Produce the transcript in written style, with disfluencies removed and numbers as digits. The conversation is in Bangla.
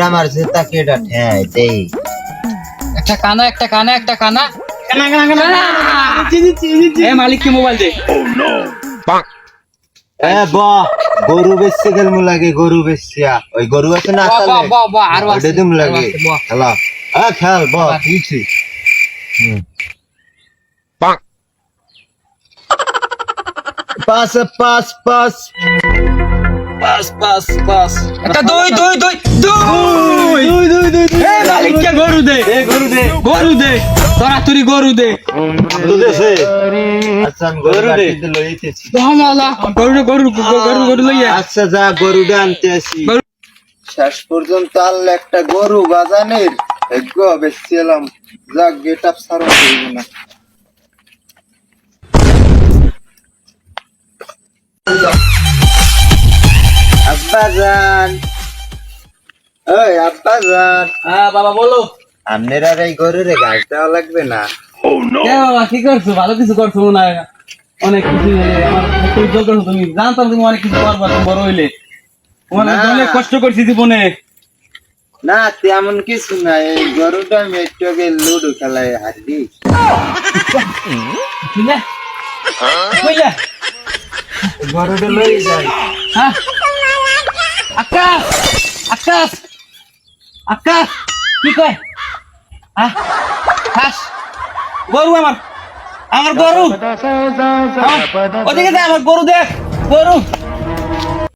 আমার জুতা কেডা ঠেয় দেই একটা কানা একটা কানা একটা কানা কানা কানা কানা এ মালিক কি মোবাইল দে এ বাহ গরু বেচতে গেল মু লাগে গরু বেচিয়া ওই গরু আছে না বাহ আসলে বাহ বাহ বাহ আর ওটা দিম লাগে খেলা খেল বাহ কিছু pass pass pass pass pass pass একটা দুই দুই দুই দুই এ মালিক কে গরু দে গরু দে তোরা তুই গরু দে দুদেছে আচ্ছা গরু দে। দে লইতেছি লা গরু গরু গরু গরু লইয়া আচ্ছা যা গরুটা আনতে আসি গরু। শেষ পর্যন্ত আল্লাহ একটা গরু বাজানের ভাগ্য বেচছিলাম যা গেট আপ সারো হইব না আব্বাজান ওই আব্বাজান হ্যাঁ বাবা বলো আপনারা এই গরুরে ঘাস দেওয়া লাগবে না কে বাবা কি করছো ভালো কিছু করছো মনে হয় অনেক কিছু আমার খুব জল করছো তুমি জানতাম তুমি অনেক কিছু করবা তুমি বড় হইলে তোমার না। অনেক কষ্ট করছি জীবনে না তেমন কিছু না এই গরুটা আমি একটু আগে লুডো খেলায় হারি বুঝলে বুঝলে গরুটা লই যাই হ্যাঁ আকাশ আকাশ আকাশ কি কয় হ্যাঁ হাস গরু আমার আমার গরু ওদিকে দে আমার গরু দেখ গরু